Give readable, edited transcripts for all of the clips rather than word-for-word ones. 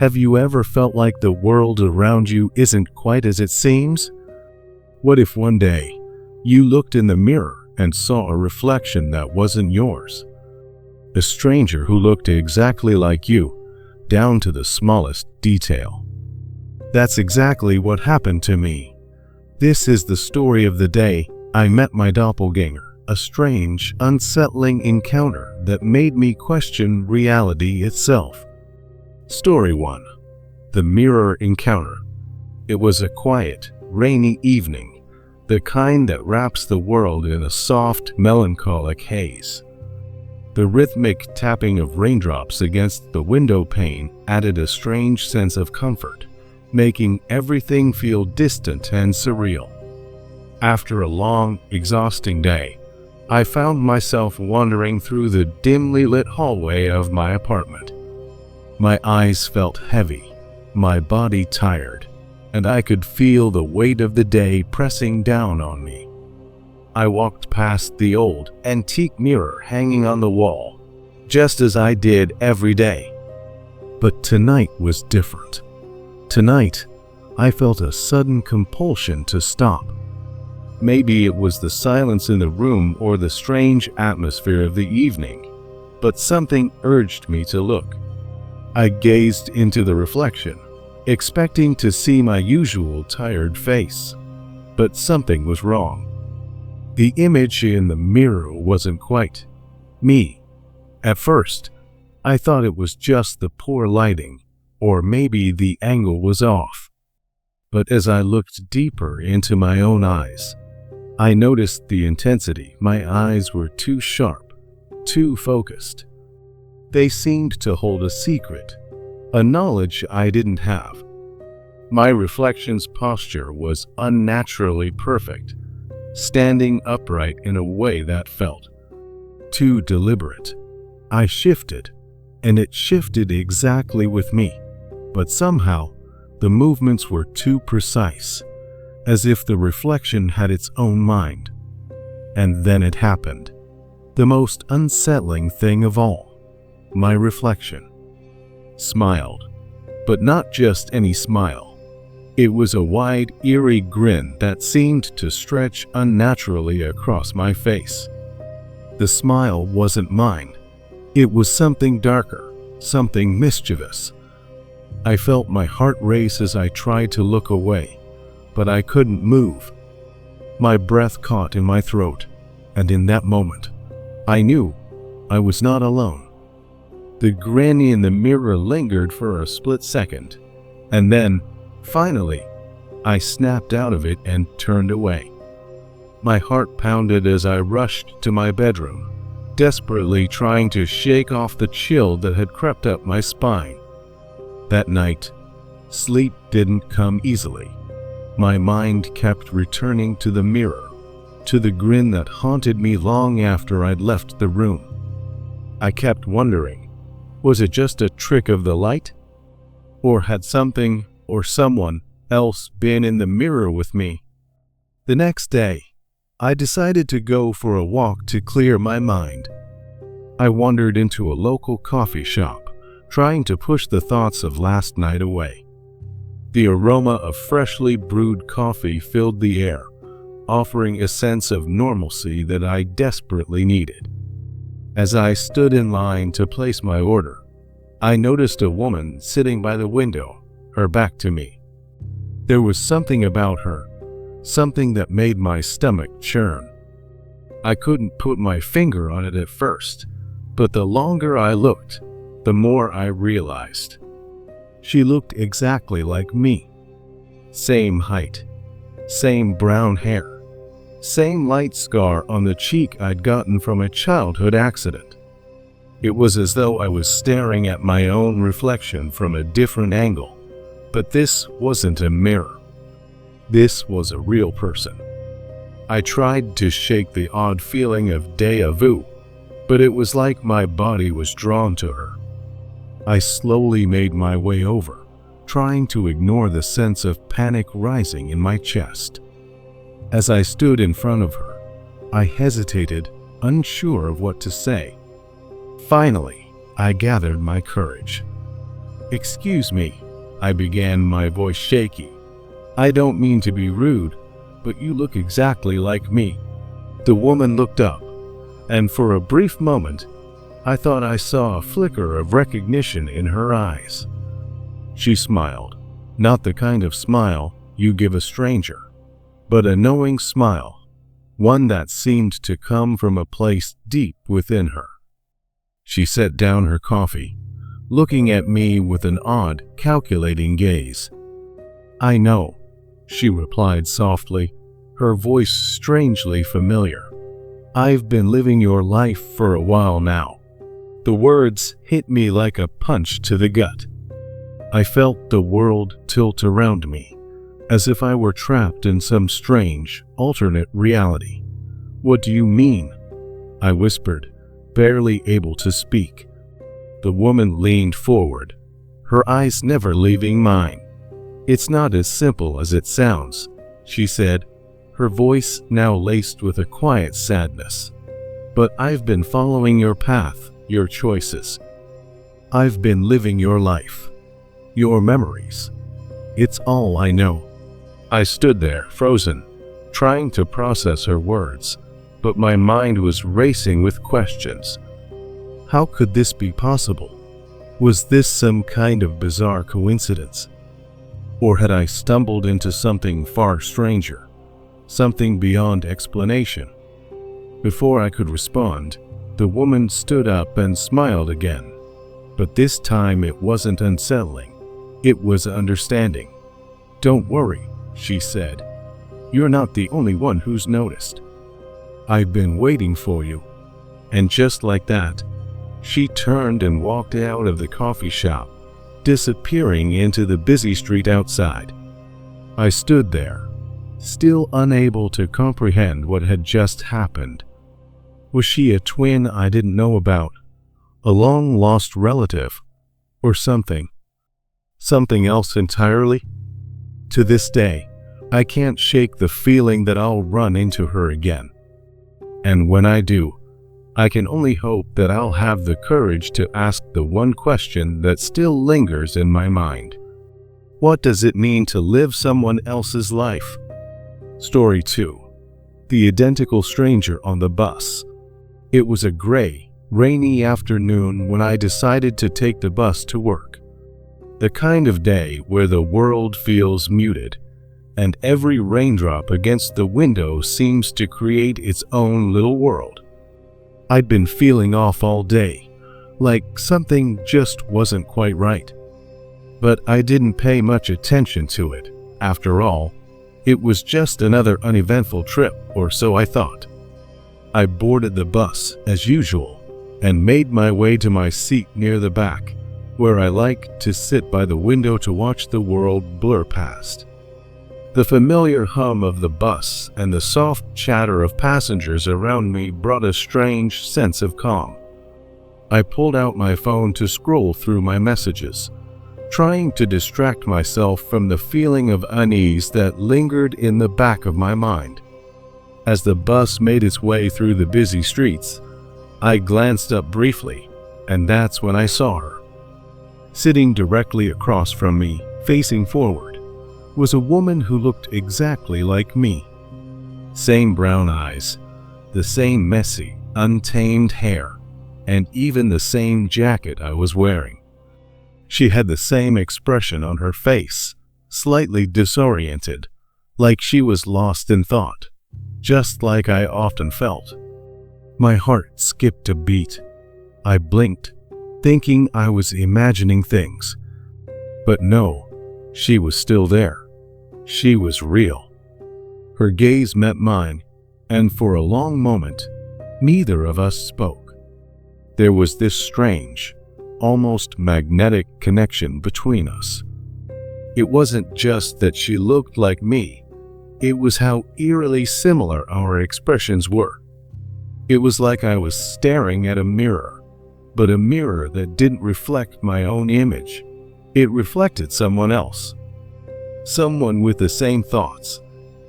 Have you ever felt like the world around you isn't quite as it seems? What if one day you looked in the mirror and saw a reflection that wasn't yours? A stranger who looked exactly like you, down to the smallest detail. That's exactly what happened to me. This is the story of the day I met my doppelganger, a strange, unsettling encounter that made me question reality itself. Story 1. The Mirror Encounter. It was a quiet, rainy evening, the kind that wraps the world in a soft, melancholic haze. The rhythmic tapping of raindrops against the window pane added a strange sense of comfort, making everything feel distant and surreal. After a long, exhausting day, I found myself wandering through the dimly lit hallway of my apartment. My eyes felt heavy, my body tired, and I could feel the weight of the day pressing down on me. I walked past the old, antique mirror hanging on the wall, just as I did every day. But tonight was different. Tonight, I felt a sudden compulsion to stop. Maybe it was the silence in the room or the strange atmosphere of the evening, but something urged me to look. I gazed into the reflection, expecting to see my usual tired face, but something was wrong. The image in the mirror wasn't quite me. At first, I thought it was just the poor lighting, or maybe the angle was off. But as I looked deeper into my own eyes, I noticed the intensity. My eyes were too sharp, too focused. They seemed to hold a secret, a knowledge I didn't have. My reflection's posture was unnaturally perfect, standing upright in a way that felt too deliberate. I shifted, and it shifted exactly with me, but somehow the movements were too precise, as if the reflection had its own mind. And then it happened, the most unsettling thing of all. My reflection smiled, but not just any smile. It was a wide, eerie grin that seemed to stretch unnaturally across my face. The smile wasn't mine. It was something darker, something mischievous. I felt my heart race as I tried to look away, but I couldn't move. My breath caught in my throat, and in that moment, I knew I was not alone. The grin in the mirror lingered for a split second, and then, finally, I snapped out of it and turned away. My heart pounded as I rushed to my bedroom, desperately trying to shake off the chill that had crept up my spine. That night, sleep didn't come easily. My mind kept returning to the mirror, to the grin that haunted me long after I'd left the room. I kept wondering, was it just a trick of the light? Or had something or someone else been in the mirror with me? The next day, I decided to go for a walk to clear my mind. I wandered into a local coffee shop, trying to push the thoughts of last night away. The aroma of freshly brewed coffee filled the air, offering a sense of normalcy that I desperately needed. As I stood in line to place my order, I noticed a woman sitting by the window, her back to me. There was something about her, something that made my stomach churn. I couldn't put my finger on it at first, but the longer I looked, the more I realized. She looked exactly like me. Same height, same brown hair, same light scar on the cheek I'd gotten from a childhood accident. It was as though I was staring at my own reflection from a different angle, but this wasn't a mirror. This was a real person. I tried to shake the odd feeling of déjà vu, but it was like my body was drawn to her. I slowly made my way over, trying to ignore the sense of panic rising in my chest. As I stood in front of her, I hesitated, unsure of what to say. Finally, I gathered my courage. "Excuse me," I began, my voice shaky. "I don't mean to be rude, but you look exactly like me." The woman looked up, and for a brief moment, I thought I saw a flicker of recognition in her eyes. She smiled, not the kind of smile you give a stranger, but a knowing smile, one that seemed to come from a place deep within her. She set down her coffee, looking at me with an odd, calculating gaze. "I know," she replied softly, her voice strangely familiar. "I've been living your life for a while now." The words hit me like a punch to the gut. I felt the world tilt around me, as if I were trapped in some strange, alternate reality. "What do you mean?" I whispered, barely able to speak. The woman leaned forward, her eyes never leaving mine. "It's not as simple as it sounds," she said, her voice now laced with a quiet sadness. "But I've been following your path, your choices. I've been living your life, your memories. It's all I know." I stood there, frozen, trying to process her words, but my mind was racing with questions. How could this be possible? Was this some kind of bizarre coincidence? Or had I stumbled into something far stranger, something beyond explanation? Before I could respond, the woman stood up and smiled again. But this time it wasn't unsettling. It was understanding. "Don't worry," she said. "You're not the only one who's noticed. I've been waiting for you." And just like that, she turned and walked out of the coffee shop, disappearing into the busy street outside. I stood there, still unable to comprehend what had just happened. Was she a twin I didn't know about? A long-lost relative? Or something else entirely? To this day, I can't shake the feeling that I'll run into her again. And when I do, I can only hope that I'll have the courage to ask the one question that still lingers in my mind. What does it mean to live someone else's life? Story 2. The Identical Stranger on the Bus. It was a gray, rainy afternoon when I decided to take the bus to work. The kind of day where the world feels muted, and every raindrop against the window seems to create its own little world. I'd been feeling off all day, like something just wasn't quite right. But I didn't pay much attention to it. After all, it was just another uneventful trip, or so I thought. I boarded the bus, as usual, and made my way to my seat near the back, where I like to sit by the window to watch the world blur past. The familiar hum of the bus and the soft chatter of passengers around me brought a strange sense of calm. I pulled out my phone to scroll through my messages, trying to distract myself from the feeling of unease that lingered in the back of my mind. As the bus made its way through the busy streets, I glanced up briefly, and that's when I saw her. Sitting directly across from me, facing forward, was a woman who looked exactly like me. Same brown eyes, the same messy, untamed hair, and even the same jacket I was wearing. She had the same expression on her face, slightly disoriented, like she was lost in thought, just like I often felt. My heart skipped a beat. I blinked, thinking I was imagining things. But no, she was still there. She was real. Her gaze met mine, and for a long moment, neither of us spoke. There was this strange, almost magnetic connection between us. It wasn't just that she looked like me, it was how eerily similar our expressions were. It was like I was staring at a mirror, but a mirror that didn't reflect my own image. It reflected someone else. Someone with the same thoughts,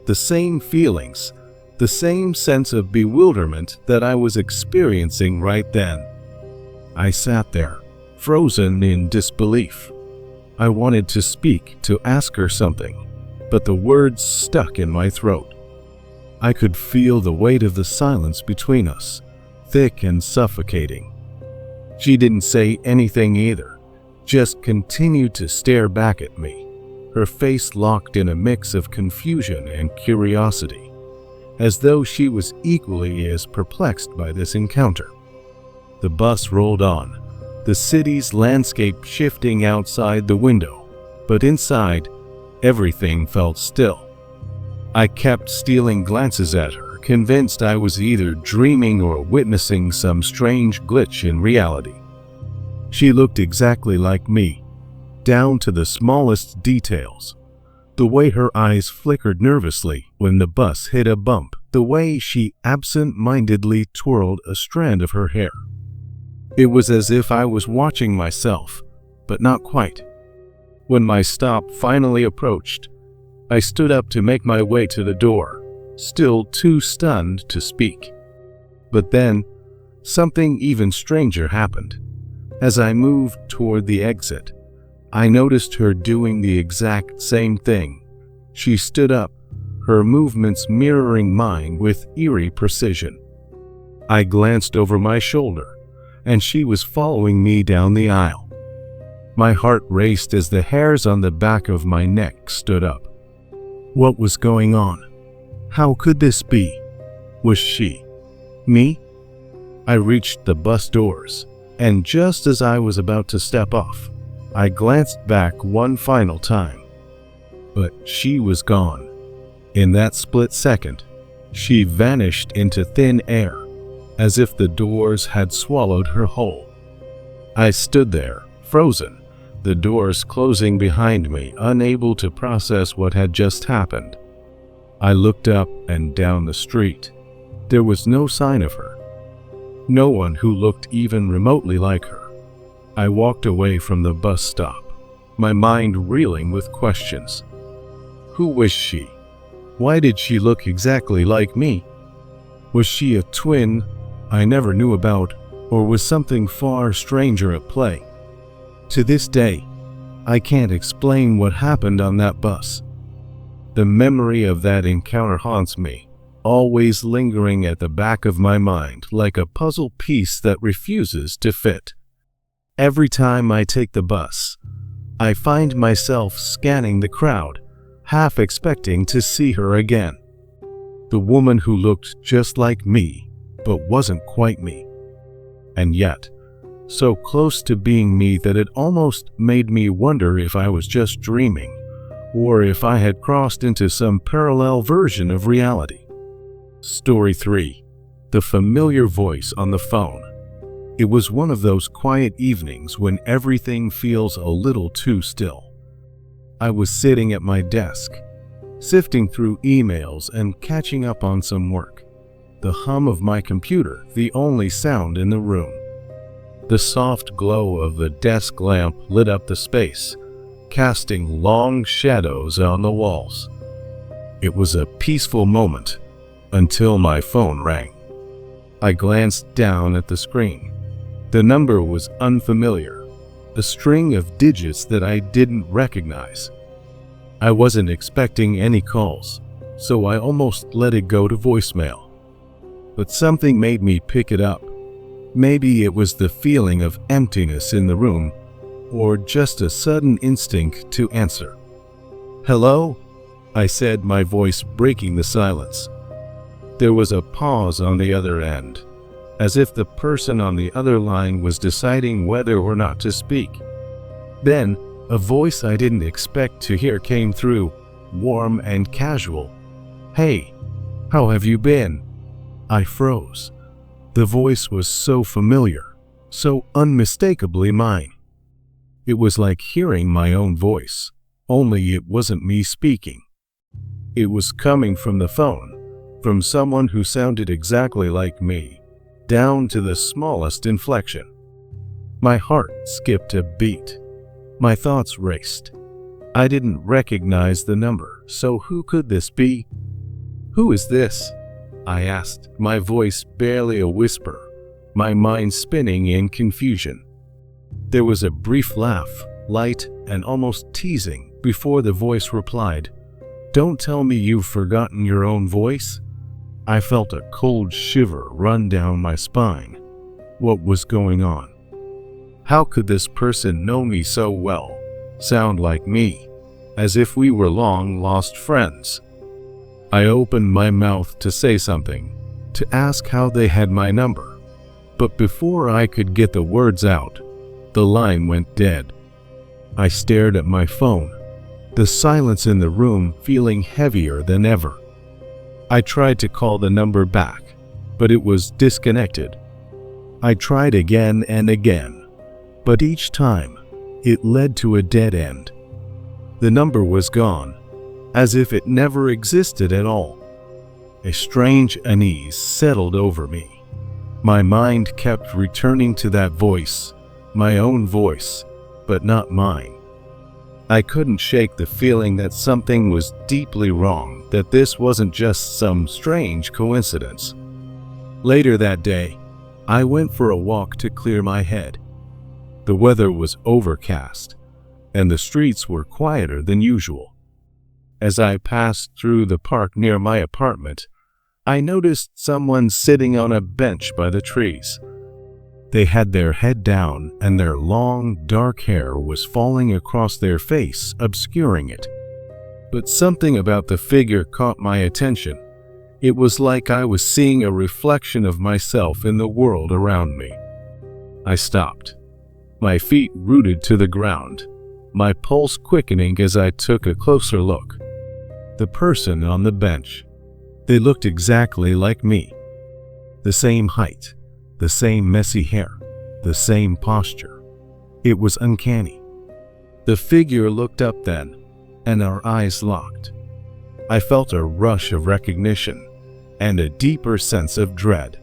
the same feelings, the same sense of bewilderment that I was experiencing right then. I sat there, frozen in disbelief. I wanted to speak, to ask her something, but the words stuck in my throat. I could feel the weight of the silence between us, thick and suffocating. She didn't say anything either, just continued to stare back at me, her face locked in a mix of confusion and curiosity, as though she was equally as perplexed by this encounter. The bus rolled on, the city's landscape shifting outside the window, but inside, everything felt still. I kept stealing glances at her, convinced I was either dreaming or witnessing some strange glitch in reality. She looked exactly like me, down to the smallest details. The way her eyes flickered nervously when the bus hit a bump, the way she absent-mindedly twirled a strand of her hair. It was as if I was watching myself, but not quite. When my stop finally approached, I stood up to make my way to the door, still too stunned to speak. But then, something even stranger happened. As I moved toward the exit, I noticed her doing the exact same thing. She stood up, her movements mirroring mine with eerie precision. I glanced over my shoulder, and she was following me down the aisle. My heart raced as the hairs on the back of my neck stood up. What was going on? How could this be? Was she me? I reached the bus doors, and just as I was about to step off, I glanced back one final time. But she was gone. In that split second, she vanished into thin air, as if the doors had swallowed her whole. I stood there, frozen, the doors closing behind me, unable to process what had just happened. I looked up and down the street. There was no sign of her. No one who looked even remotely like her. I walked away from the bus stop, my mind reeling with questions. Who was she? Why did she look exactly like me? Was she a twin I never knew about, or was something far stranger at play? To this day, I can't explain what happened on that bus. The memory of that encounter haunts me, always lingering at the back of my mind like a puzzle piece that refuses to fit. Every time I take the bus, I find myself scanning the crowd, half expecting to see her again. The woman who looked just like me, but wasn't quite me. And yet, so close to being me that it almost made me wonder if I was just dreaming, or if I had crossed into some parallel version of reality. Story 3. The familiar voice on the phone. It was one of those quiet evenings when everything feels a little too still. I was sitting at my desk, sifting through emails and catching up on some work. The hum of my computer, the only sound in the room. The soft glow of the desk lamp lit up the space, casting long shadows on the walls. It was a peaceful moment until my phone rang. I glanced down at the screen. The number was unfamiliar, a string of digits that I didn't recognize. I wasn't expecting any calls, so I almost let it go to voicemail. But something made me pick it up. Maybe it was the feeling of emptiness in the room, or just a sudden instinct to answer. "Hello?" I said, my voice breaking the silence. There was a pause on the other end, as if the person on the other line was deciding whether or not to speak. Then, a voice I didn't expect to hear came through, warm and casual. "Hey, how have you been?" I froze. The voice was so familiar, so unmistakably mine. It was like hearing my own voice, only it wasn't me speaking. It was coming from the phone, from someone who sounded exactly like me, down to the smallest inflection. My heart skipped a beat. My thoughts raced. I didn't recognize the number, so who could this be? "Who is this?" I asked, my voice barely a whisper, my mind spinning in confusion. There was a brief laugh, light and almost teasing, before the voice replied, "Don't tell me you've forgotten your own voice?" I felt a cold shiver run down my spine. What was going on? How could this person know me so well, sound like me, as if we were long-lost friends? I opened my mouth to say something, to ask how they had my number, but before I could get the words out, the line went dead. I stared at my phone, the silence in the room feeling heavier than ever. I tried to call the number back, but it was disconnected. I tried again and again, but each time, it led to a dead end. The number was gone, as if it never existed at all. A strange unease settled over me. My mind kept returning to that voice, my own voice, but not mine. I couldn't shake the feeling that something was deeply wrong, that this wasn't just some strange coincidence. Later that day, I went for a walk to clear my head. The weather was overcast, and the streets were quieter than usual. As I passed through the park near my apartment, I noticed someone sitting on a bench by the trees. They had their head down, and their long, dark hair was falling across their face, obscuring it. But something about the figure caught my attention. It was like I was seeing a reflection of myself in the world around me. I stopped, my feet rooted to the ground, my pulse quickening as I took a closer look. The person on the bench, they looked exactly like me. The same height, the same messy hair, the same posture. It was uncanny. The figure looked up then, and our eyes locked. I felt a rush of recognition and a deeper sense of dread.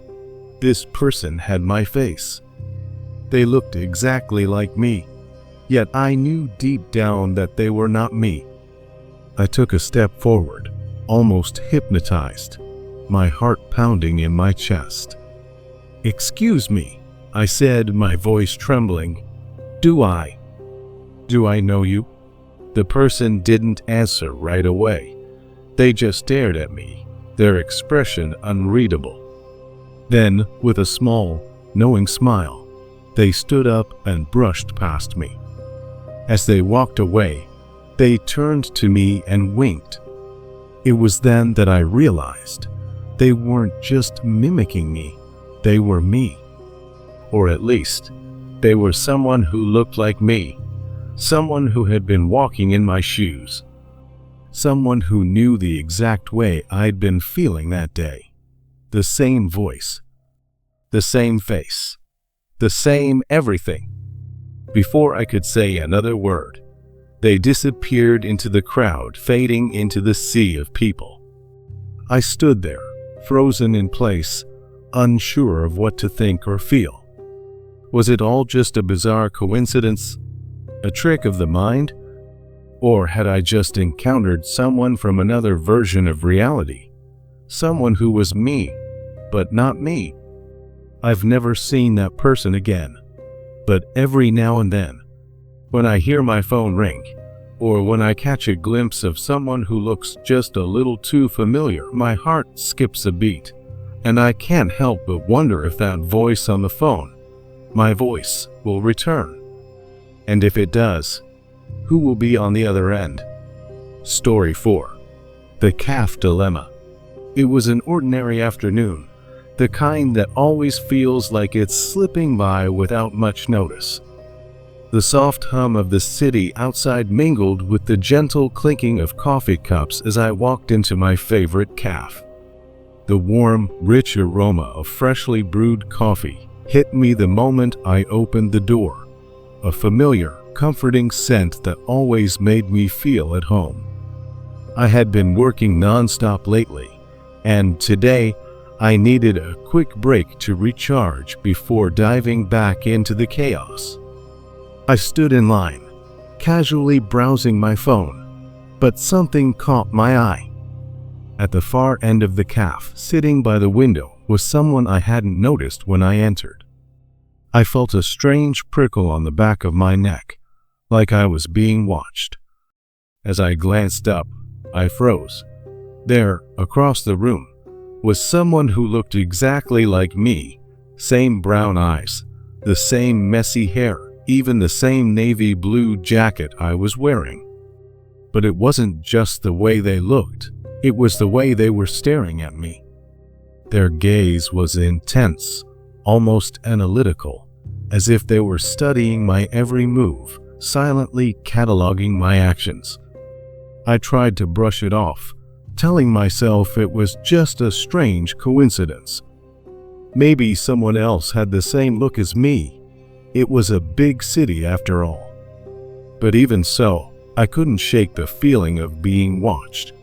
This person had my face. They looked exactly like me, yet I knew deep down that they were not me. I took a step forward, almost hypnotized, my heart pounding in my chest. "Excuse me," I said, my voice trembling. Do I know you?" The person didn't answer right away. They just stared at me, their expression unreadable. Then, with a small, knowing smile, they stood up and brushed past me. As they walked away, they turned to me and winked. It was then that I realized they weren't just mimicking me, they were me. Or at least, they were someone who looked like me, someone who had been walking in my shoes, someone who knew the exact way I'd been feeling that day. The same voice, the same face, the same everything. Before I could say another word, they disappeared into the crowd, fading into the sea of people. I stood there, frozen in place, unsure of what to think or feel. Was it all just a bizarre coincidence? A trick of the mind? Or had I just encountered someone from another version of reality? Someone who was me, but not me? I've never seen that person again. But every now and then, when I hear my phone ring, or when I catch a glimpse of someone who looks just a little too familiar, my heart skips a beat, and I can't help but wonder if that voice on the phone, my voice, will return. And if it does, who will be on the other end? Story 4. The Calf Dilemma. It was an ordinary afternoon, the kind that always feels like it's slipping by without much notice. The soft hum of the city outside mingled with the gentle clinking of coffee cups as I walked into my favorite cafe. The warm, rich aroma of freshly brewed coffee hit me the moment I opened the door, a familiar, comforting scent that always made me feel at home. I had been working nonstop lately, and today I needed a quick break to recharge before diving back into the chaos. I stood in line, casually browsing my phone, but something caught my eye. At the far end of the cafe, sitting by the window, was someone I hadn't noticed when I entered. I felt a strange prickle on the back of my neck, like I was being watched. As I glanced up, I froze. There, across the room, was someone who looked exactly like me. Same brown eyes, the same messy hair, even the same navy blue jacket I was wearing. But it wasn't just the way they looked, it was the way they were staring at me. Their gaze was intense, almost analytical, as if they were studying my every move, silently cataloging my actions. I tried to brush it off, telling myself it was just a strange coincidence. Maybe someone else had the same look as me. It was a big city after all. But even so, I couldn't shake the feeling of being watched.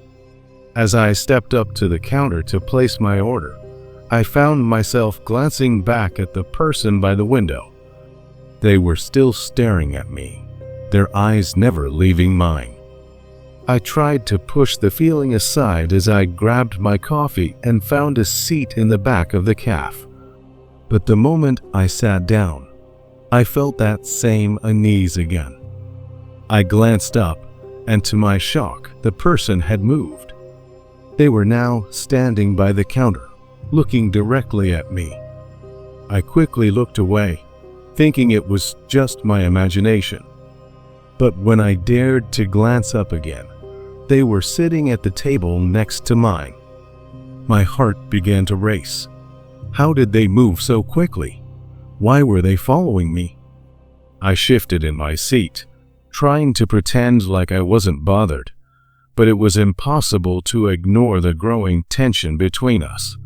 As I stepped up to the counter to place my order, I found myself glancing back at the person by the window. They were still staring at me, their eyes never leaving mine. I tried to push the feeling aside as I grabbed my coffee and found a seat in the back of the caf. But the moment I sat down, I felt that same unease again. I glanced up, and to my shock, the person had moved. They were now standing by the counter, looking directly at me. I quickly looked away, thinking it was just my imagination. But when I dared to glance up again, they were sitting at the table next to mine. My heart began to race. How did they move so quickly? Why were they following me? I shifted in my seat, trying to pretend like I wasn't bothered, but it was impossible to ignore the growing tension between us.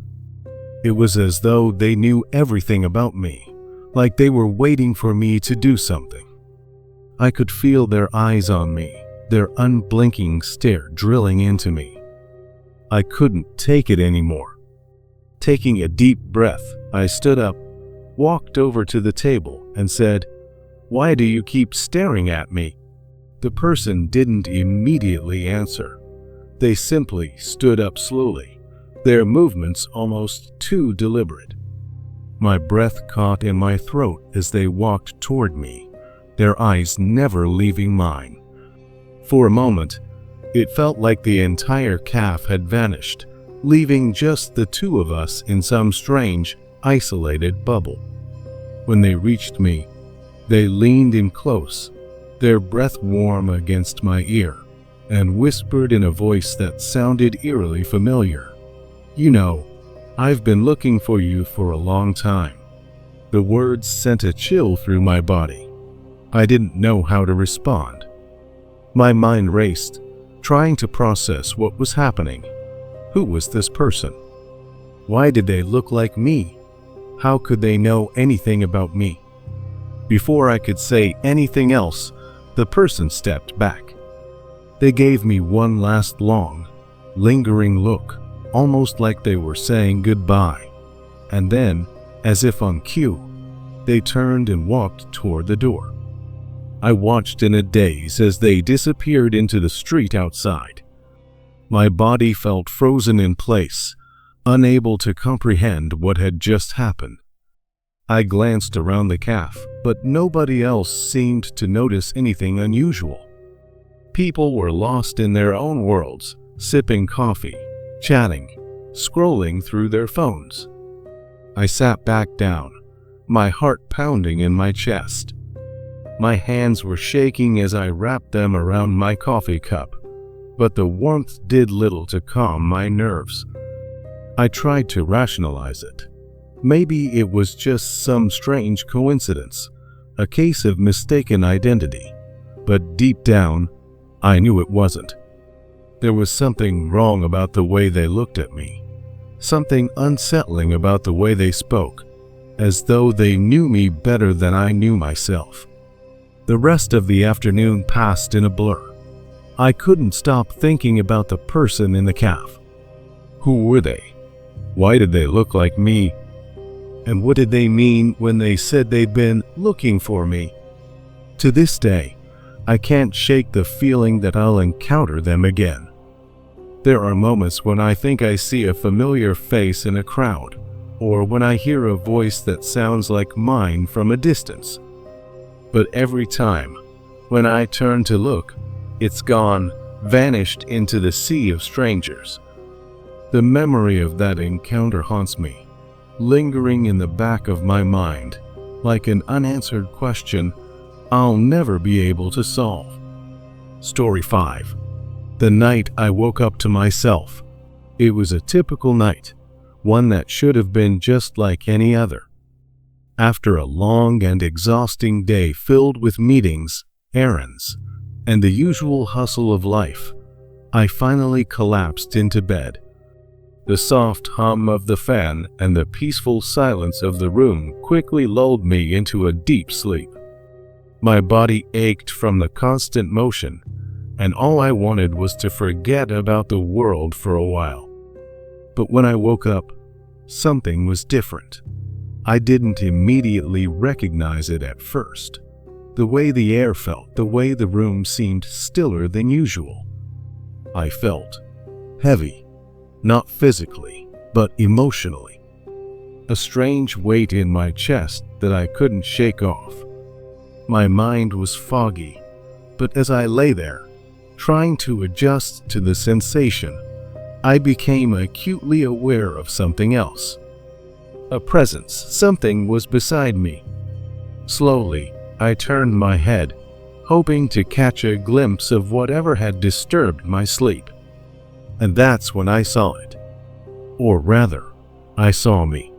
It was as though they knew everything about me, like they were waiting for me to do something. I could feel their eyes on me, their unblinking stare drilling into me. I couldn't take it anymore. Taking a deep breath, I stood up, walked over to the table, and said, "Why do you keep staring at me?" The person didn't immediately answer. They simply stood up slowly, their movements almost too deliberate. My breath caught in my throat as they walked toward me, their eyes never leaving mine. For a moment, it felt like the entire caf had vanished, leaving just the two of us in some strange, isolated bubble. When they reached me, they leaned in close, their breath warm against my ear, and whispered in a voice that sounded eerily familiar. "You know, I've been looking for you for a long time." The words sent a chill through my body. I didn't know how to respond. My mind raced, trying to process what was happening. Who was this person? Why did they look like me? How could they know anything about me? Before I could say anything else, the person stepped back. They gave me one last long, lingering look, almost like they were saying goodbye. And then, as if on cue, they turned and walked toward the door. I watched in a daze as they disappeared into the street outside. My body felt frozen in place, unable to comprehend what had just happened. I glanced around the caf, but nobody else seemed to notice anything unusual. People were lost in their own worlds, sipping coffee, chatting, scrolling through their phones. I sat back down, my heart pounding in my chest. My hands were shaking as I wrapped them around my coffee cup, but the warmth did little to calm my nerves. I tried to rationalize it. Maybe it was just some strange coincidence, a case of mistaken identity. But deep down, I knew it wasn't. There was something wrong about the way they looked at me, something unsettling about the way they spoke, as though they knew me better than I knew myself. The rest of the afternoon passed in a blur. I couldn't stop thinking about the person in the caf. Who were they? Why did they look like me? And what did they mean when they said they'd been looking for me? To this day, I can't shake the feeling that I'll encounter them again. There are moments when I think I see a familiar face in a crowd, or when I hear a voice that sounds like mine from a distance. But every time, When I turn to look, it's gone, vanished into the sea of strangers. The memory of that encounter haunts me, lingering in the back of my mind, like an unanswered question I'll never be able to solve. Story 5. The night I woke up to myself. It was a typical night, one that should have been just like any other. After a long and exhausting day filled with meetings, errands, and the usual hustle of life, I finally collapsed into bed. The soft hum of the fan and the peaceful silence of the room quickly lulled me into a deep sleep. My body ached from the constant motion, and all I wanted was to forget about the world for a while. But when I woke up, something was different. I didn't immediately recognize it at first. The way the air felt, the way the room seemed stiller than usual. I felt heavy, not physically, but emotionally. A strange weight in my chest that I couldn't shake off. My mind was foggy, but as I lay there, trying to adjust to the sensation, I became acutely aware of something else. A presence, something was beside me. Slowly, I turned my head, hoping to catch a glimpse of whatever had disturbed my sleep. And that's when I saw it. Or rather, I saw me.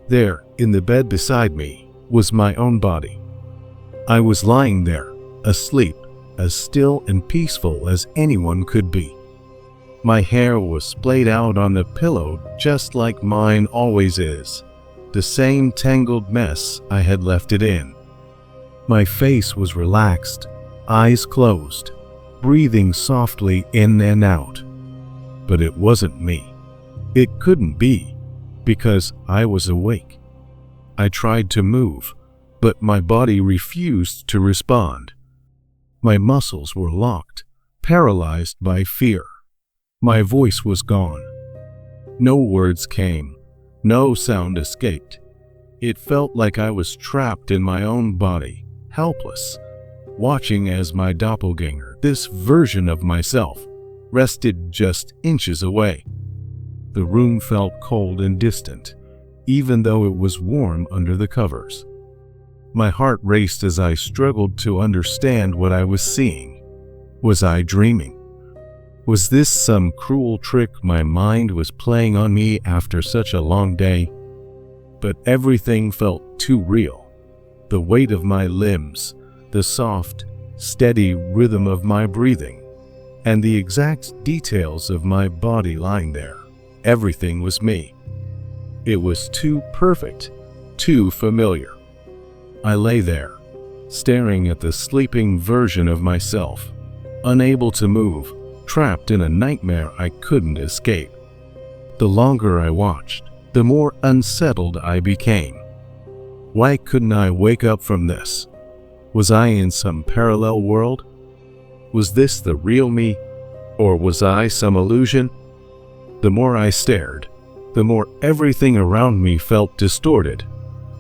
There, in the bed beside me, was my own body. I was lying there, asleep, as still and peaceful as anyone could be. My hair was splayed out on the pillow just like mine always is, the same tangled mess I had left it in. My face was relaxed, eyes closed, breathing softly in and out. But it wasn't me. It couldn't be, because I was awake. I tried to move, but my body refused to respond. My muscles were locked, paralyzed by fear. My voice was gone. No words came, no sound escaped. It felt like I was trapped in my own body, helpless, watching as my doppelganger, this version of myself, rested just inches away. The room felt cold and distant, even though it was warm under the covers. My heart raced as I struggled to understand what I was seeing. Was I dreaming? Was this some cruel trick my mind was playing on me after such a long day? But everything felt too real. The weight of my limbs, the soft, steady rhythm of my breathing, and the exact details of my body lying there. Everything was me. It was too perfect, too familiar. I lay there, staring at the sleeping version of myself, unable to move, trapped in a nightmare I couldn't escape. The longer I watched, the more unsettled I became. Why couldn't I wake up from this? Was I in some parallel world? Was this the real me, or was I some illusion? The more I stared, the more everything around me felt distorted,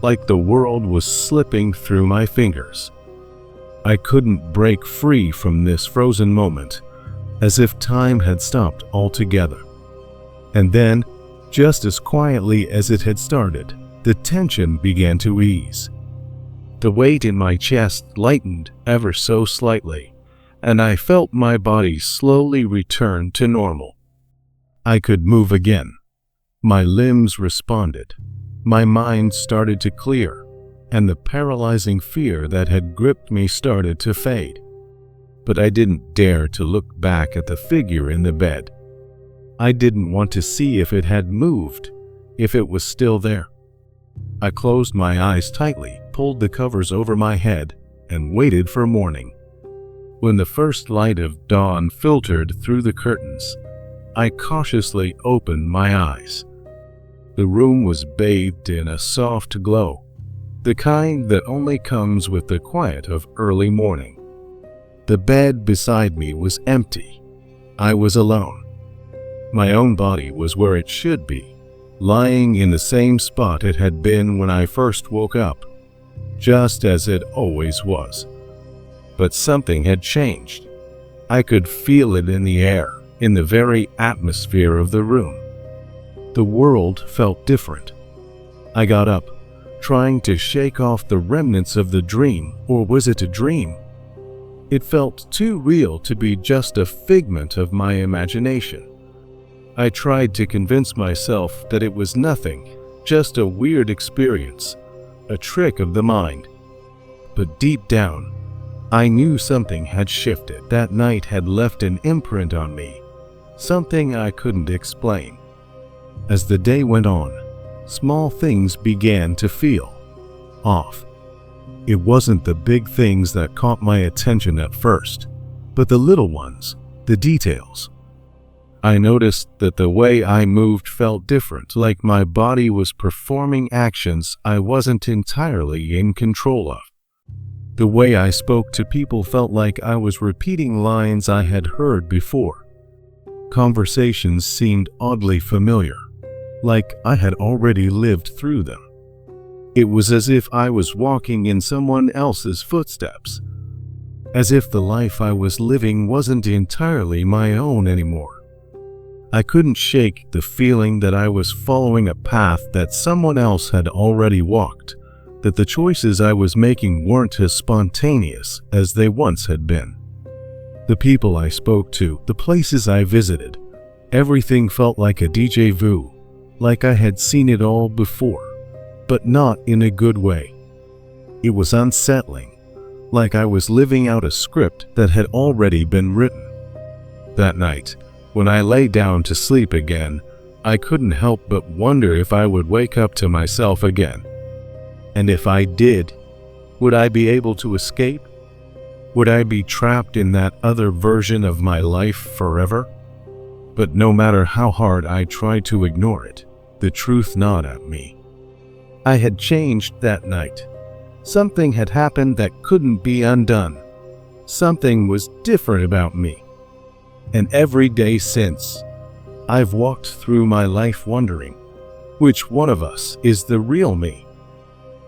like the world was slipping through my fingers. I couldn't break free from this frozen moment, as if time had stopped altogether. And then, just as quietly as it had started, the tension began to ease. The weight in my chest lightened ever so slightly, and I felt my body slowly return to normal. I could move again. My limbs responded. My mind started to clear, and the paralyzing fear that had gripped me started to fade. But I didn't dare to look back at the figure in the bed. I didn't want to see if it had moved, if it was still there. I closed my eyes tightly, pulled the covers over my head, and waited for morning. When the first light of dawn filtered through the curtains, I cautiously opened my eyes. The room was bathed in a soft glow, the kind that only comes with the quiet of early morning. The bed beside me was empty. I was alone. My own body was where it should be, lying in the same spot it had been when I first woke up, just as it always was. but something had changed. I could feel it in the air, in the very atmosphere of the room. The world felt different. I got up, trying to shake off the remnants of the dream, or was it a dream? It felt too real to be just a figment of my imagination. I tried to convince myself that it was nothing, just a weird experience, a trick of the mind. But deep down, I knew something had shifted. That night had left an imprint on me, something I couldn't explain. As the day went on, small things began to feel off. It wasn't the big things that caught my attention at first, but the little ones, the details. I noticed that the way I moved felt different, like my body was performing actions I wasn't entirely in control of. The way I spoke to people felt like I was repeating lines I had heard before. Conversations seemed oddly familiar, like I had already lived through them. It was as if I was walking in someone else's footsteps, as if the life I was living wasn't entirely my own anymore. I couldn't shake the feeling that I was following a path that someone else had already walked, that the choices I was making weren't as spontaneous as they once had been. The people I spoke to, the places I visited, everything felt like a déjà vu, like I had seen it all before, but not in a good way. It was unsettling, like I was living out a script that had already been written. That night, when I lay down to sleep again, I couldn't help but wonder if I would wake up to myself again. And if I did, would I be able to escape? Would I be trapped in that other version of my life forever? But no matter how hard I tried to ignore it, the truth gnawed at me. I had changed that night. Something had happened that couldn't be undone. Something was different about me. And every day since, I've walked through my life wondering, which one of us is the real me?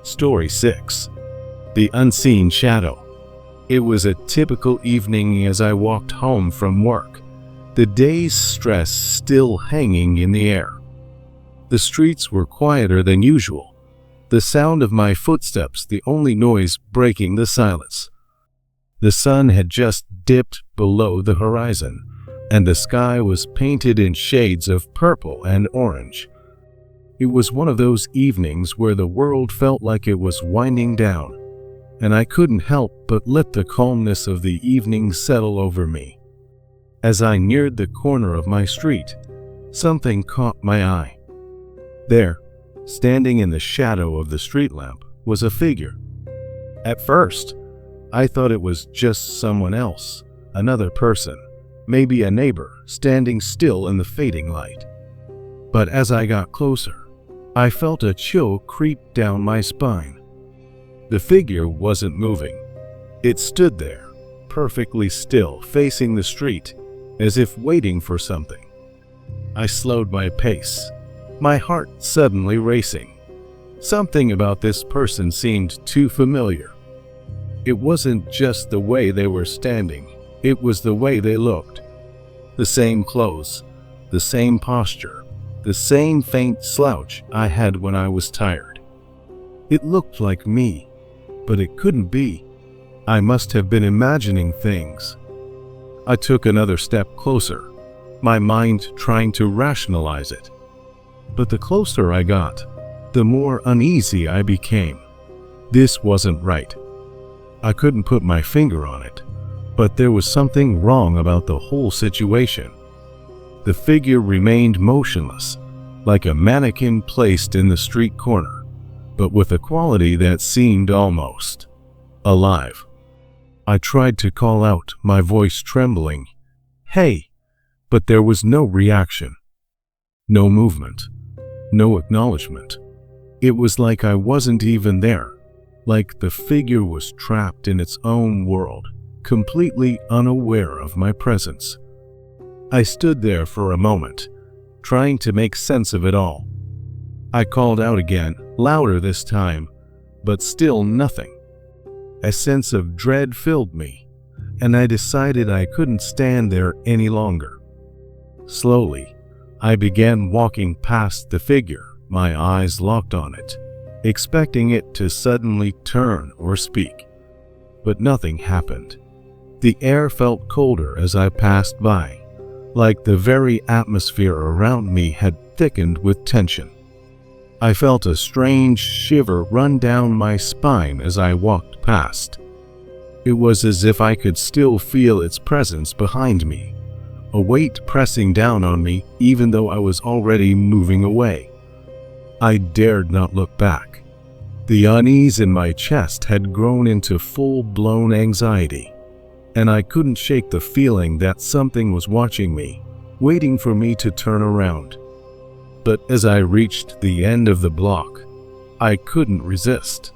Story 6. The Unseen Shadow. It was a typical evening as I walked home from work, the day's stress still hanging in the air. The streets were quieter than usual, the sound of my footsteps the only noise breaking the silence. The sun had just dipped below the horizon, and the sky was painted in shades of purple and orange. It was one of those evenings where the world felt like it was winding down, and I couldn't help but let the calmness of the evening settle over me. As I neared the corner of my street, something caught my eye. There, standing in the shadow of the street lamp, was a figure. At first, I thought it was just someone else, another person, maybe a neighbor, standing still in the fading light. But as I got closer, I felt a chill creep down my spine. The figure wasn't moving. It stood there, perfectly still, facing the street, as if waiting for something. I slowed my pace, my heart suddenly racing. Something about this person seemed too familiar. It wasn't just the way they were standing, it was the way they looked. The same clothes, the same posture, the same faint slouch I had when I was tired. It looked like me, but it couldn't be. I must have been imagining things. I took another step closer, my mind trying to rationalize it. But the closer I got, the more uneasy I became. This wasn't right. I couldn't put my finger on it, but there was something wrong about the whole situation. The figure remained motionless, like a mannequin placed in the street corner, but with a quality that seemed almost alive. I tried to call out, my voice trembling, "Hey!" but there was no reaction. No movement. No acknowledgement. It was like I wasn't even there, like the figure was trapped in its own world, completely unaware of my presence. I stood there for a moment, trying to make sense of it all. I called out again, louder this time, but still nothing. A sense of dread filled me, and I decided I couldn't stand there any longer. Slowly, I began walking past the figure, my eyes locked on it, expecting it to suddenly turn or speak. But nothing happened. The air felt colder as I passed by, like the very atmosphere around me had thickened with tension. I felt a strange shiver run down my spine as I walked past. It was as if I could still feel its presence behind me, a weight pressing down on me even though I was already moving away. I dared not look back. The unease in my chest had grown into full-blown anxiety, and I couldn't shake the feeling that something was watching me, waiting for me to turn around. But as I reached the end of the block, I couldn't resist.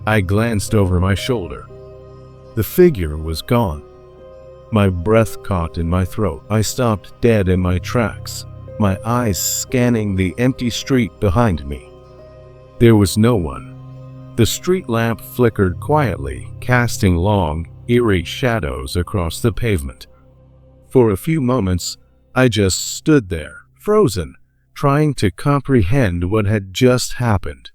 I glanced over my shoulder. The figure was gone. My breath caught in my throat. I stopped dead in my tracks, my eyes scanning the empty street behind me. There was no one. The street lamp flickered quietly, casting long, eerie shadows across the pavement. For a few moments, I just stood there, frozen, trying to comprehend what had just happened.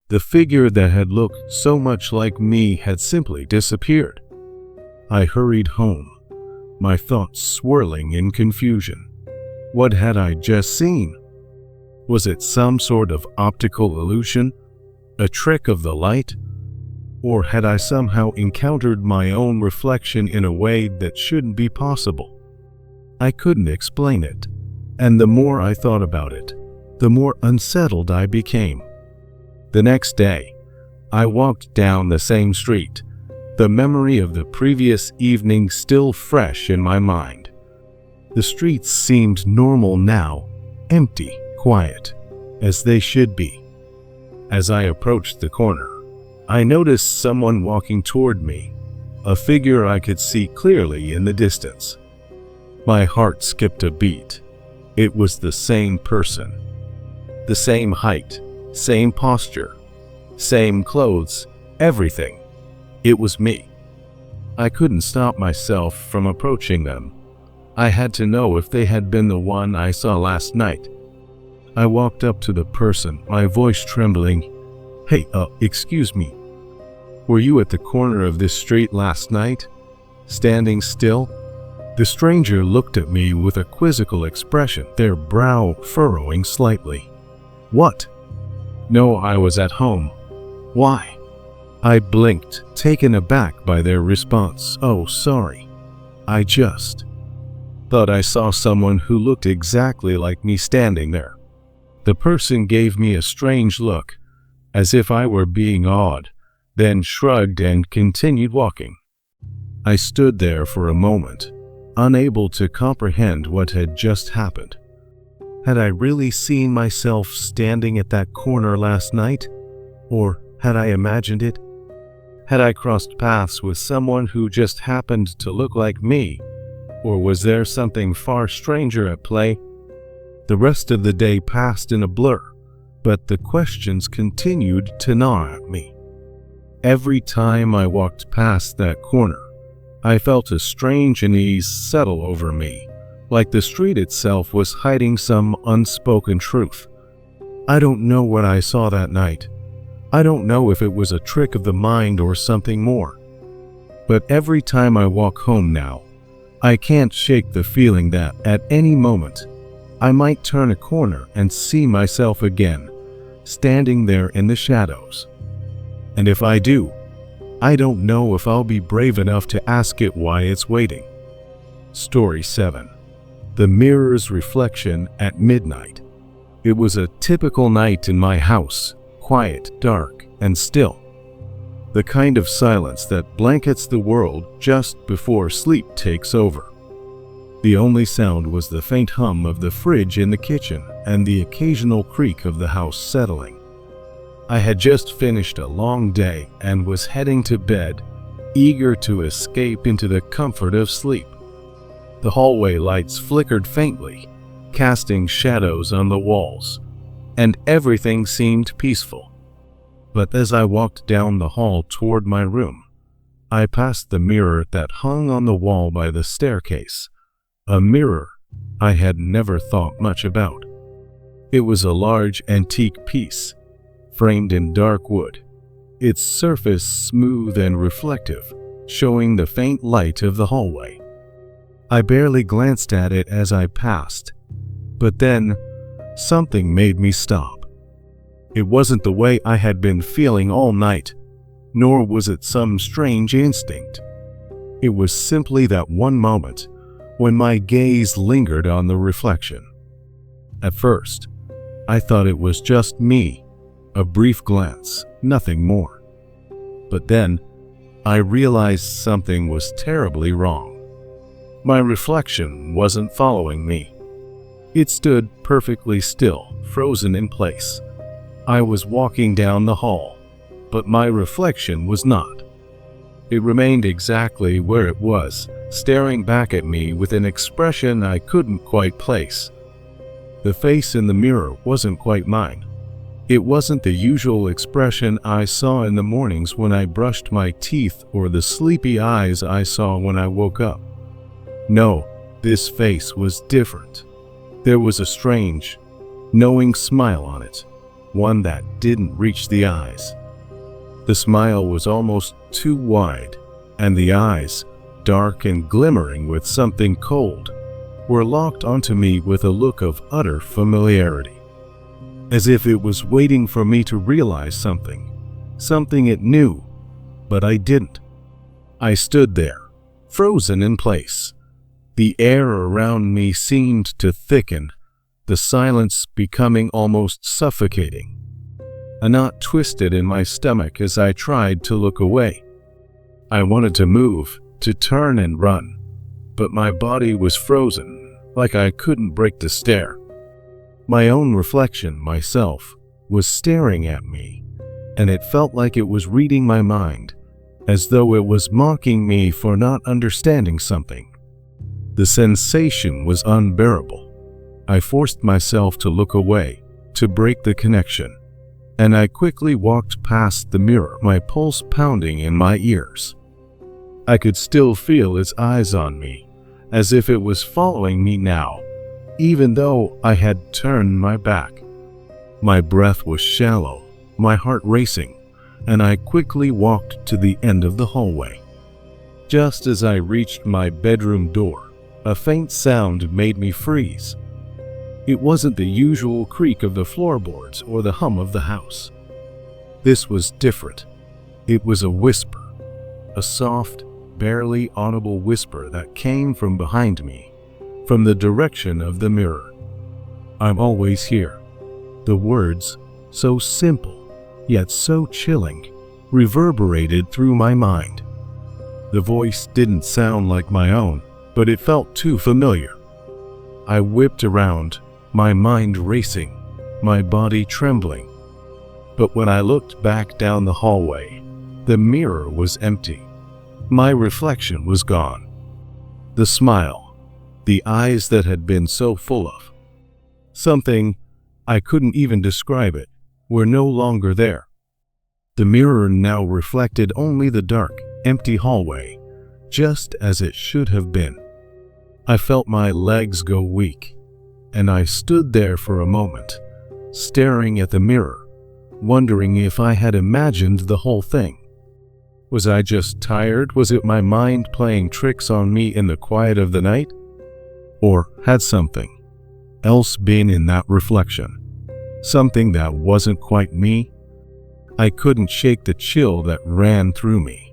The figure that had looked so much like me had simply disappeared. I hurried home, my thoughts swirling in confusion. What had I just seen? Was it some sort of optical illusion? A trick of the light? Or had I somehow encountered my own reflection in a way that shouldn't be possible? I couldn't explain it, and the more I thought about it, the more unsettled I became. The next day, I walked down the same street, the memory of the previous evening still fresh in my mind. The streets seemed normal now, empty, quiet, as they should be. As I approached the corner, I noticed someone walking toward me, a figure I could see clearly in the distance. My heart skipped a beat. It was the same person. The same height, same posture, same clothes, everything. It was me. I couldn't stop myself from approaching them. I had to know if they had been the one I saw last night. I walked up to the person, my voice trembling. "Hey, excuse me. Were you at the corner of this street last night, standing still?" The stranger looked at me with a quizzical expression, their brow furrowing slightly. "What?" "No, I was at home." "Why?" I blinked, taken aback by their response. "Oh, sorry. I just thought I saw someone who looked exactly like me standing there." The person gave me a strange look, as if I were being odd, then shrugged and continued walking. I stood there for a moment, unable to comprehend what had just happened. Had I really seen myself standing at that corner last night? Or had I imagined it? Had I crossed paths with someone who just happened to look like me? Or was there something far stranger at play? The rest of the day passed in a blur, but the questions continued to gnaw at me. Every time I walked past that corner, I felt a strange unease settle over me, like the street itself was hiding some unspoken truth. I don't know what I saw that night. I don't know if it was a trick of the mind or something more. But every time I walk home now, I can't shake the feeling that, at any moment, I might turn a corner and see myself again, standing there in the shadows. And if I do, I don't know if I'll be brave enough to ask it why it's waiting. Story 7. The Mirror's Reflection at Midnight. It was a typical night in my house, quiet, dark, and still. The kind of silence that blankets the world just before sleep takes over. The only sound was the faint hum of the fridge in the kitchen and the occasional creak of the house settling. I had just finished a long day and was heading to bed, eager to escape into the comfort of sleep. The hallway lights flickered faintly, casting shadows on the walls, and everything seemed peaceful. But as I walked down the hall toward my room, I passed the mirror that hung on the wall by the staircase, a mirror I had never thought much about. It was a large antique piece, framed in dark wood, its surface smooth and reflective, showing the faint light of the hallway. I barely glanced at it as I passed, but then something made me stop. It wasn't the way I had been feeling all night, nor was it some strange instinct. It was simply that one moment when my gaze lingered on the reflection. At first, I thought it was just me, a brief glance, nothing more. But then, I realized something was terribly wrong. My reflection wasn't following me. It stood perfectly still, frozen in place. I was walking down the hall, but my reflection was not. It remained exactly where it was, staring back at me with an expression I couldn't quite place. The face in the mirror wasn't quite mine. It wasn't the usual expression I saw in the mornings when I brushed my teeth or the sleepy eyes I saw when I woke up. No, this face was different. There was a strange, knowing smile on it, one that didn't reach the eyes. The smile was almost too wide, and the eyes, dark and glimmering with something cold, were locked onto me with a look of utter familiarity, as if it was waiting for me to realize something it knew, but I didn't. I stood there, frozen in place. The air around me seemed to thicken, the silence becoming almost suffocating. A knot twisted in my stomach as I tried to look away. I wanted to move, to turn and run, but my body was frozen, like I couldn't break the stare. My own reflection, myself, was staring at me, and it felt like it was reading my mind, as though it was mocking me for not understanding something. The sensation was unbearable. I forced myself to look away, to break the connection, and I quickly walked past the mirror, my pulse pounding in my ears. I could still feel its eyes on me, as if it was following me now, even though I had turned my back. My breath was shallow, my heart racing, and I quickly walked to the end of the hallway. Just as I reached my bedroom door, a faint sound made me freeze. It wasn't the usual creak of the floorboards or the hum of the house. This was different. It was a whisper, a soft, barely audible whisper that came from behind me, from the direction of the mirror. "I'm always here." The words, so simple, yet so chilling, reverberated through my mind. The voice didn't sound like my own, but it felt too familiar. I whipped around, my mind racing, my body trembling. But when I looked back down the hallway, the mirror was empty. My reflection was gone. The smile, the eyes that had been so full of something, I couldn't even describe it, were no longer there. The mirror now reflected only the dark, empty hallway, just as it should have been. I felt my legs go weak, and I stood there for a moment, staring at the mirror, wondering if I had imagined the whole thing. Was I just tired? Was it my mind playing tricks on me in the quiet of the night? Or had something else been in that reflection? Something that wasn't quite me? I couldn't shake the chill that ran through me.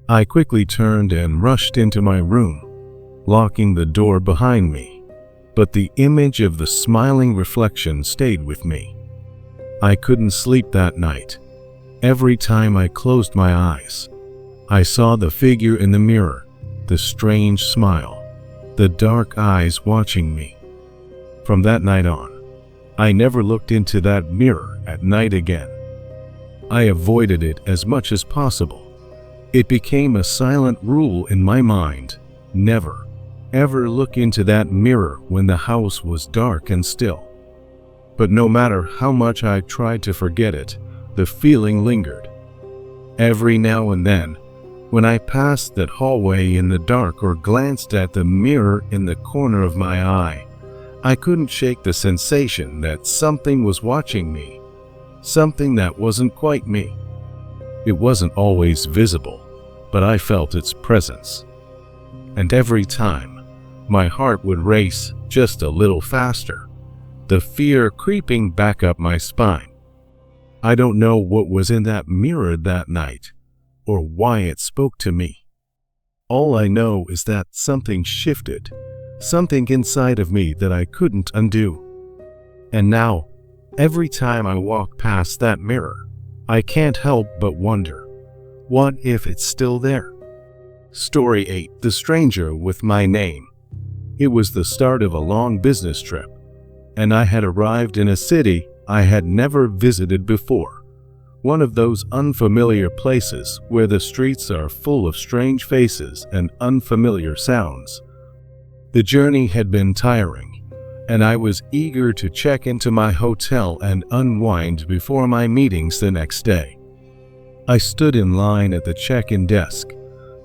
I quickly turned and rushed into my room, locking the door behind me, but the image of the smiling reflection stayed with me. I couldn't sleep that night. Every time I closed my eyes, I saw the figure in the mirror, the strange smile, the dark eyes watching me. From that night on, I never looked into that mirror at night again. I avoided it as much as possible. It became a silent rule in my mind: never, ever look into that mirror when the house was dark and still. But no matter how much I tried to forget it, the feeling lingered. Every now and then, When I passed that hallway in the dark or glanced at the mirror in the corner of my eye, I couldn't shake the sensation that something was watching me, something that wasn't quite me. It wasn't always visible, but I felt its presence. And every time, my heart would race just a little faster, the fear creeping back up my spine. I don't know what was in that mirror that night, or why it spoke to me. All I know is that something shifted, something inside of me that I couldn't undo. And now, every time I walk past that mirror, I can't help but wonder, what if it's still there? Story 8. The Stranger with My Name. It was the start of a long business trip, and I had arrived in a city I had never visited before. One of those unfamiliar places where the streets are full of strange faces and unfamiliar sounds. The journey had been tiring, and I was eager to check into my hotel and unwind before my meetings the next day. I stood in line at the check-in desk,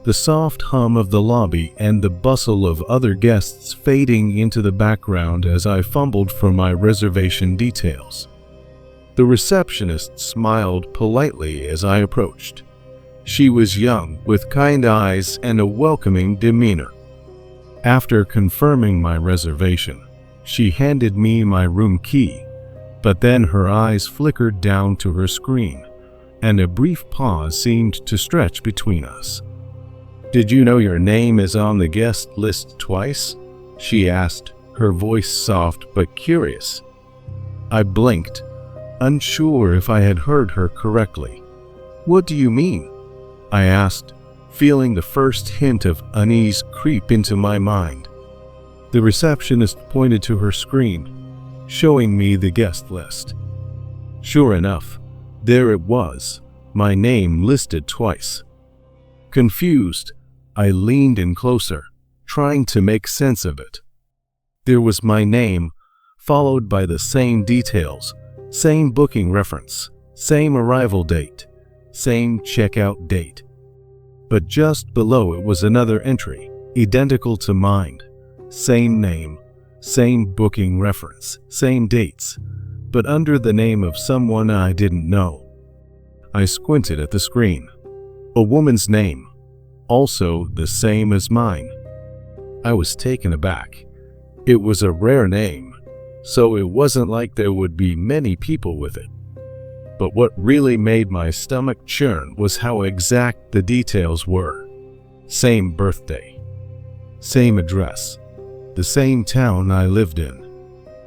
the soft hum of the lobby and the bustle of other guests fading into the background as I fumbled for my reservation details. The receptionist smiled politely as I approached. She was young, with kind eyes and a welcoming demeanor. After confirming my reservation, she handed me my room key, but then her eyes flickered down to her screen, and a brief pause seemed to stretch between us. "Did you know your name is on the guest list twice?" she asked, her voice soft but curious. I blinked, unsure if I had heard her correctly. "What do you mean?" I asked, feeling the first hint of unease creep into my mind. The receptionist pointed to her screen, showing me the guest list. Sure enough, there it was, my name listed twice. Confused, I leaned in closer, trying to make sense of it. There was my name, followed by the same details, same booking reference, same arrival date, same checkout date. But just below it was another entry, identical to mine. Same name, same booking reference, same dates, but under the name of someone I didn't know. I squinted at the screen. A woman's name, also the same as mine. I was taken aback. It was a rare name, so it wasn't like there would be many people with it. But what really made my stomach churn was how exact the details were. Same birthday, same address, the same town I lived in.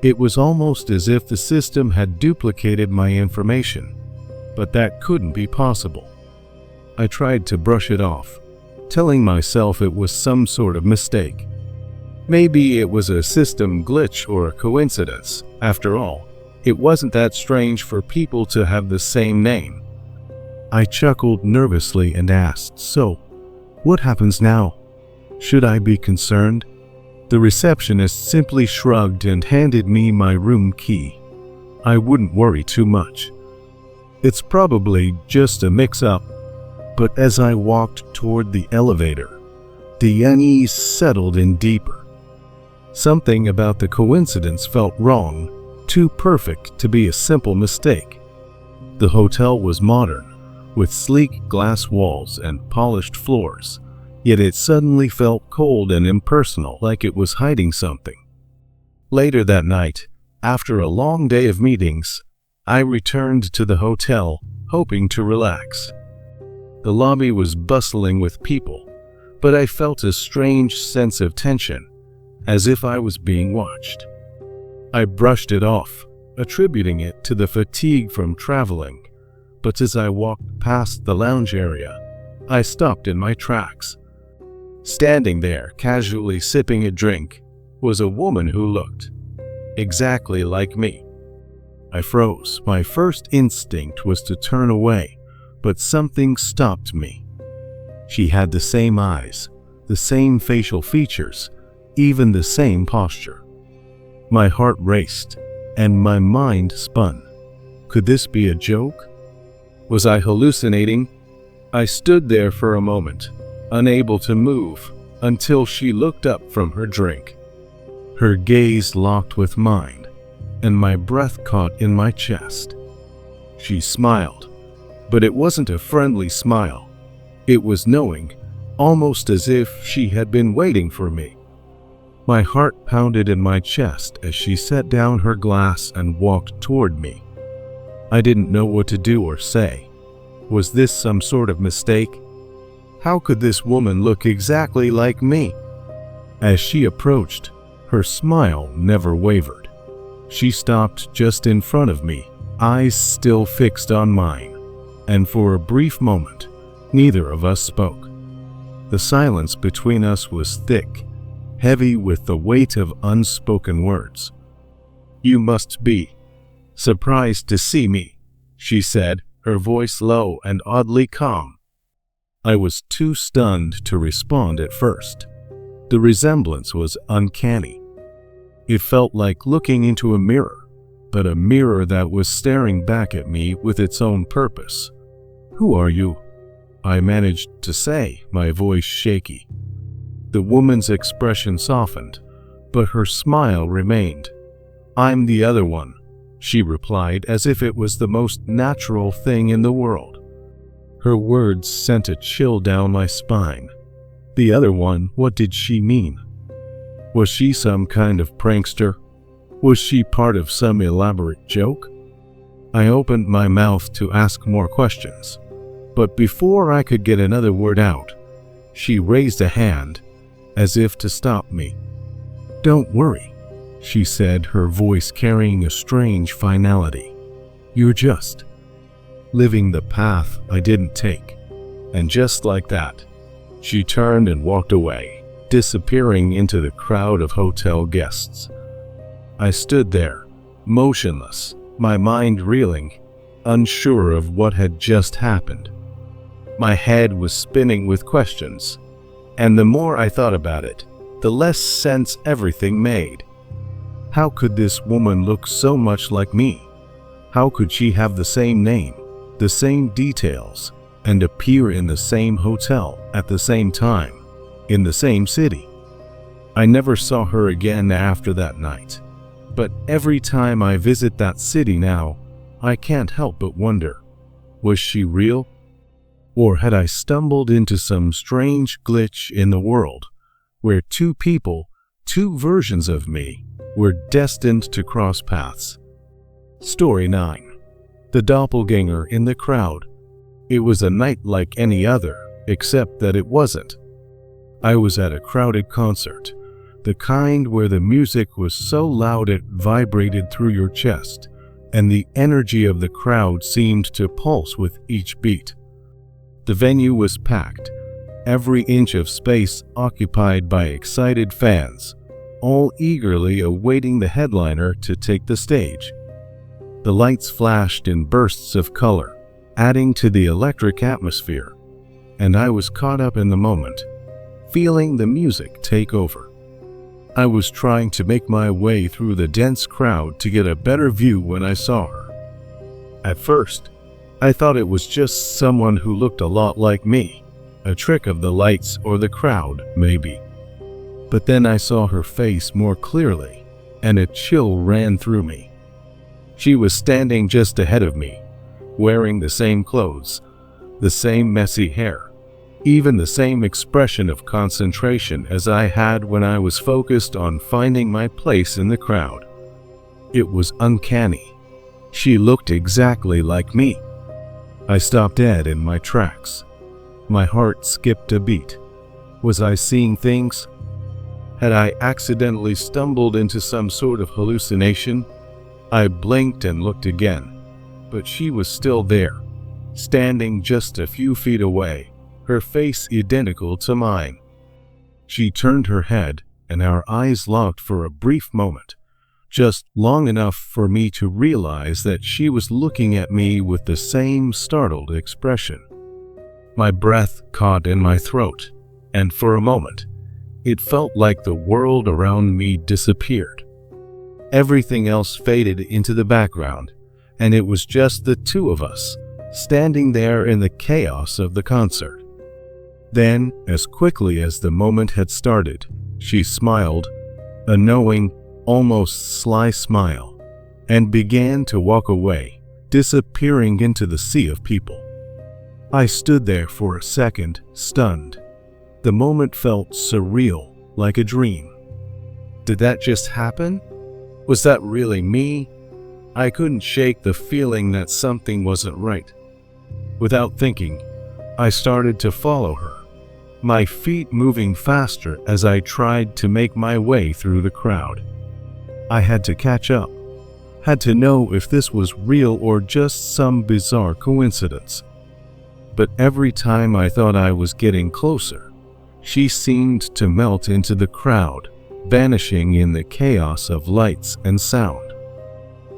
It was almost as if the system had duplicated my information, but that couldn't be possible. I tried to brush it off, telling myself it was some sort of mistake. Maybe it was a system glitch or a coincidence. After all, it wasn't that strange for people to have the same name. I chuckled nervously and asked, "So, what happens now? Should I be concerned?" The receptionist simply shrugged and handed me my room key. I wouldn't worry too much. It's probably just a mix-up. But as I walked toward the elevator, the unease settled in deeper. Something about the coincidence felt wrong, too perfect to be a simple mistake. The hotel was modern, with sleek glass walls and polished floors, yet it suddenly felt cold and impersonal, like it was hiding something. Later that night, after a long day of meetings, I returned to the hotel, hoping to relax. The lobby was bustling with people, but I felt a strange sense of tension, as if I was being watched. I brushed it off, attributing it to the fatigue from traveling, but as I walked past the lounge area, I stopped in my tracks. Standing there, casually sipping a drink, was a woman who looked exactly like me. I froze. My first instinct was to turn away, but something stopped me. She had the same eyes, the same facial features, even the same posture. My heart raced, and my mind spun. Could this be a joke? Was I hallucinating? I stood there for a moment, unable to move, until she looked up from her drink. Her gaze locked with mine, and my breath caught in my chest. She smiled, but it wasn't a friendly smile. It was knowing, almost as if she had been waiting for me. My heart pounded in my chest as she set down her glass and walked toward me. I didn't know what to do or say. Was this some sort of mistake? How could this woman look exactly like me? As she approached, her smile never wavered. She stopped just in front of me, eyes still fixed on mine, and for a brief moment, neither of us spoke. The silence between us was thick, heavy with the weight of unspoken words. "You must be surprised to see me," she said, her voice low and oddly calm. I was too stunned to respond at first. The resemblance was uncanny. It felt like looking into a mirror, but a mirror that was staring back at me with its own purpose. "Who are you?" I managed to say, my voice shaky. The woman's expression softened, but her smile remained. "I'm the other one," she replied as if it was the most natural thing in the world. Her words sent a chill down my spine. The other one, what did she mean? Was she some kind of prankster? Was she part of some elaborate joke? I opened my mouth to ask more questions, but before I could get another word out, she raised a hand as if to stop me. "Don't worry," she said, her voice carrying a strange finality. "You're just living the path I didn't take." And just like that, she turned and walked away, disappearing into the crowd of hotel guests. I stood there, motionless, my mind reeling, unsure of what had just happened. My head was spinning with questions, and the more I thought about it, the less sense everything made. How could this woman look so much like me? How could she have the same name, the same details, and appear in the same hotel at the same time, in the same city? I never saw her again after that night, but every time I visit that city now, I can't help but wonder, was she real? Or had I stumbled into some strange glitch in the world, where two people, two versions of me, were destined to cross paths? Story 9. The Doppelganger in the Crowd. It was a night like any other, except that it wasn't. I was at a crowded concert, the kind where the music was so loud it vibrated through your chest, and the energy of the crowd seemed to pulse with each beat. The venue was packed, every inch of space occupied by excited fans, all eagerly awaiting the headliner to take the stage. The lights flashed in bursts of color, adding to the electric atmosphere, and I was caught up in the moment, feeling the music take over. I was trying to make my way through the dense crowd to get a better view when I saw her. At first, I thought it was just someone who looked a lot like me, a trick of the lights or the crowd, maybe. But then I saw her face more clearly, and a chill ran through me. She was standing just ahead of me, wearing the same clothes, the same messy hair, even the same expression of concentration as I had when I was focused on finding my place in the crowd. It was uncanny. She looked exactly like me. I stopped dead in my tracks. My heart skipped a beat. Was I seeing things? Had I accidentally stumbled into some sort of hallucination? I blinked and looked again, but she was still there, standing just a few feet away, her face identical to mine. She turned her head, and our eyes locked for a brief moment, just long enough for me to realize that she was looking at me with the same startled expression. My breath caught in my throat, and for a moment, it felt like the world around me disappeared. Everything else faded into the background, and it was just the two of us, standing there in the chaos of the concert. Then, as quickly as the moment had started, she smiled, a knowing, almost sly smile, and began to walk away, disappearing into the sea of people. I stood there for a second, stunned. The moment felt surreal, like a dream. Did that just happen? Was that really me? I couldn't shake the feeling that something wasn't right. Without thinking, I started to follow her, my feet moving faster as I tried to make my way through the crowd. I had to catch up, had to know if this was real or just some bizarre coincidence. But every time I thought I was getting closer, she seemed to melt into the crowd, vanishing in the chaos of lights and sound.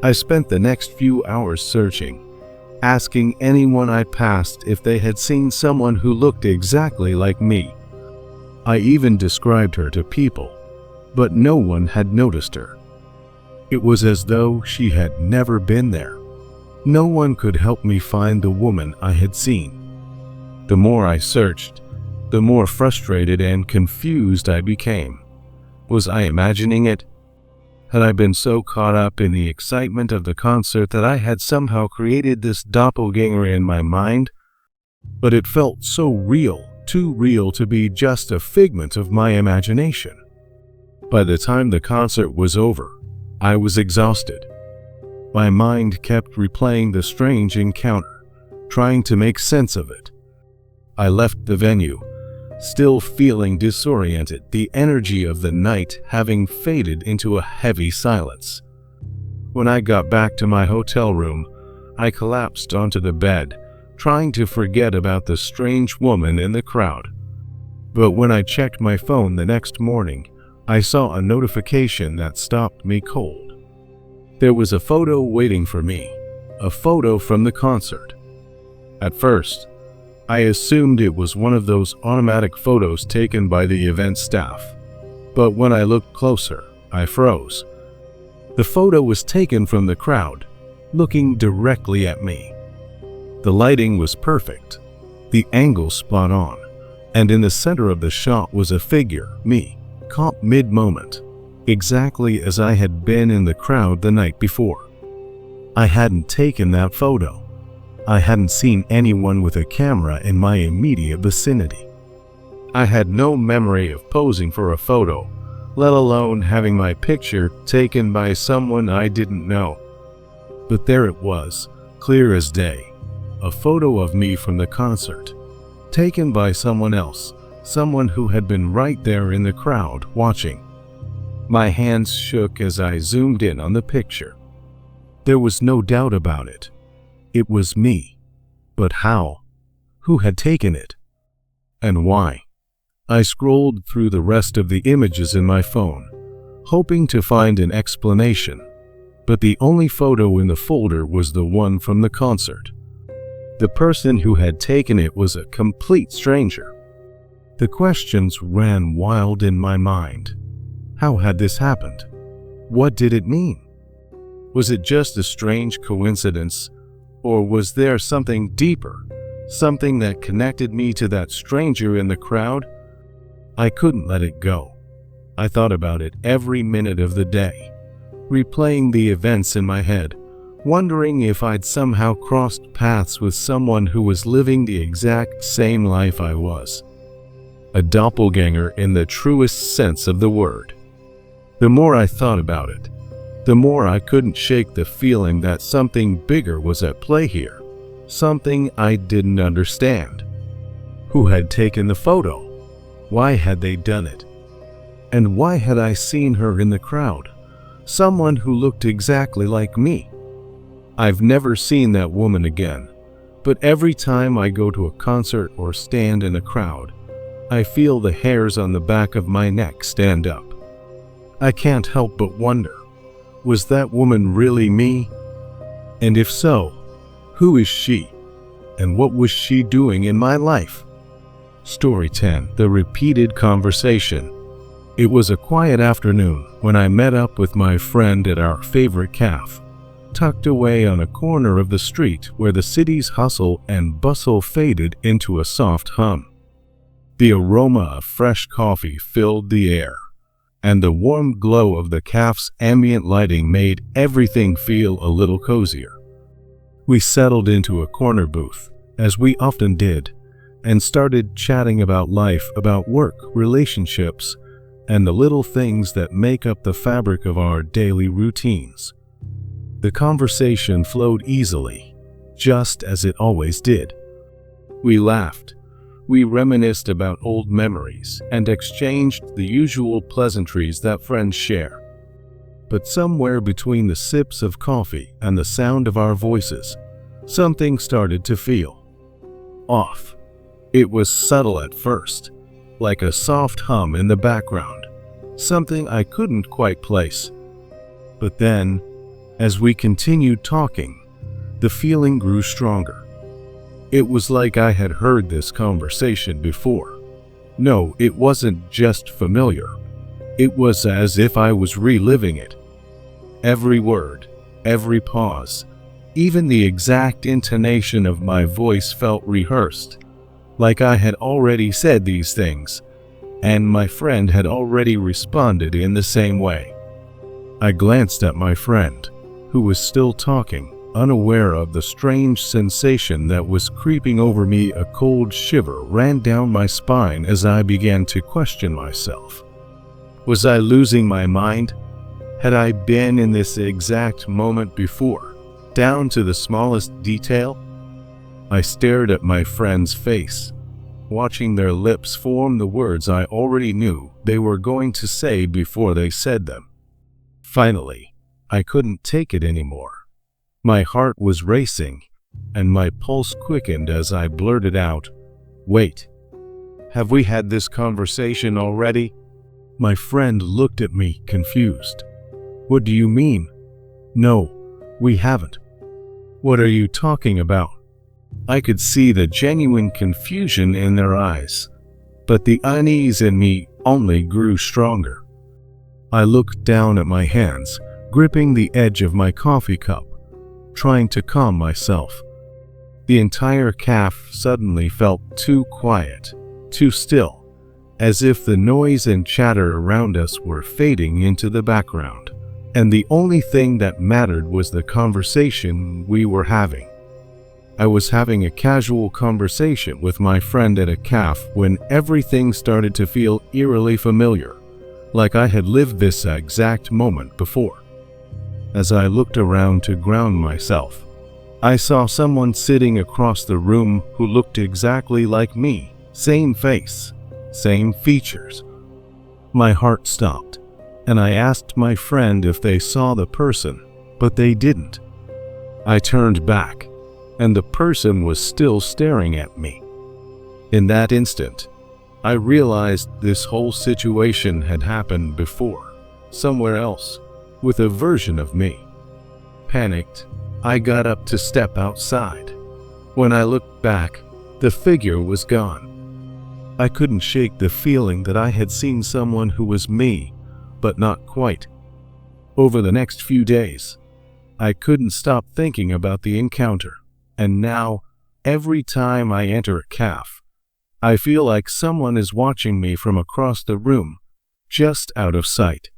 I spent the next few hours searching, asking anyone I passed if they had seen someone who looked exactly like me. I even described her to people, but no one had noticed her. It was as though she had never been there. No one could help me find the woman I had seen. The more I searched, the more frustrated and confused I became. Was I imagining it? Had I been so caught up in the excitement of the concert that I had somehow created this doppelganger in my mind? But it felt so real, too real to be just a figment of my imagination. By the time the concert was over, I was exhausted. My mind kept replaying the strange encounter, trying to make sense of it. I left the venue, still feeling disoriented, the energy of the night having faded into a heavy silence. When I got back to my hotel room, I collapsed onto the bed, trying to forget about the strange woman in the crowd. But when I checked my phone the next morning, I saw a notification that stopped me cold. There was a photo waiting for me, a photo from the concert. At first, I assumed it was one of those automatic photos taken by the event staff. But when I looked closer, I froze. The photo was taken from the crowd, looking directly at me. The lighting was perfect, the angle spot on, and in the center of the shot was a figure, me, caught mid-moment, exactly as I had been in the crowd the night before. I hadn't taken that photo. I hadn't seen anyone with a camera in my immediate vicinity. I had no memory of posing for a photo, let alone having my picture taken by someone I didn't know. But there it was, clear as day, a photo of me from the concert, taken by someone else, someone who had been right there in the crowd watching. My hands shook as I zoomed in on the picture. There was no doubt about it. It was me. But how? Who had taken it? And why? I scrolled through the rest of the images in my phone, hoping to find an explanation, but the only photo in the folder was the one from the concert. The person who had taken it was a complete stranger. The questions ran wild in my mind. How had this happened? What did it mean? Was it just a strange coincidence? Or was there something deeper, something that connected me to that stranger in the crowd? I couldn't let it go. I thought about it every minute of the day, replaying the events in my head, wondering if I'd somehow crossed paths with someone who was living the exact same life I was. A doppelganger in the truest sense of the word. The more I thought about it, the more I couldn't shake the feeling that something bigger was at play here, something I didn't understand. Who had taken the photo? Why had they done it? And why had I seen her in the crowd? Someone who looked exactly like me. I've never seen that woman again, but every time I go to a concert or stand in a crowd, I feel the hairs on the back of my neck stand up. I can't help but wonder, was that woman really me? And if so, who is she? And what was she doing in my life? Story 10. The Repeated Conversation. It was a quiet afternoon when I met up with my friend at our favorite cafe. tucked away on a corner of the street where the city's hustle and bustle faded into a soft hum. The aroma of fresh coffee filled the air, and the warm glow of the cafe's ambient lighting made everything feel a little cozier. We settled into a corner booth, as we often did, and started chatting about life, about work, relationships, and the little things that make up the fabric of our daily routines. The conversation flowed easily, just as it always did. We laughed, we reminisced about old memories, and exchanged the usual pleasantries that friends share. But somewhere between the sips of coffee and the sound of our voices, something started to feel off. It was subtle at first, like a soft hum in the background, something I couldn't quite place. But then, as we continued talking, the feeling grew stronger. It was like I had heard this conversation before. No, it wasn't just familiar. It was as if I was reliving it. Every word, every pause, even the exact intonation of my voice felt rehearsed, like I had already said these things, and my friend had already responded in the same way. I glanced at my friend, who was still talking, unaware of the strange sensation that was creeping over me. A cold shiver ran down my spine as I began to question myself. Was I losing my mind? Had I been in this exact moment before, down to the smallest detail? I stared at my friend's face, watching their lips form the words I already knew they were going to say before they said them. Finally, I couldn't take it anymore. My heart was racing, and my pulse quickened as I blurted out, "Wait, have we had this conversation already?" My friend looked at me, confused. "What do you mean?" "No, we haven't." "What are you talking about?" I could see the genuine confusion in their eyes, but the unease in me only grew stronger. I looked down at my hands, gripping the edge of my coffee cup, trying to calm myself. The entire cafe suddenly felt too quiet, too still, as if the noise and chatter around us were fading into the background, and the only thing that mattered was the conversation we were having. I was having a casual conversation with my friend at a cafe when everything started to feel eerily familiar, like I had lived this exact moment before. As I looked around to ground myself, I saw someone sitting across the room who looked exactly like me, same face, same features. My heart stopped, and I asked my friend if they saw the person, but they didn't. I turned back, and the person was still staring at me. In that instant, I realized this whole situation had happened before, somewhere else, with a version of me. Panicked, I got up to step outside. When I looked back, the figure was gone. I couldn't shake the feeling that I had seen someone who was me, but not quite. Over the next few days, I couldn't stop thinking about the encounter, and now, every time I enter a cafe, I feel like someone is watching me from across the room, just out of sight.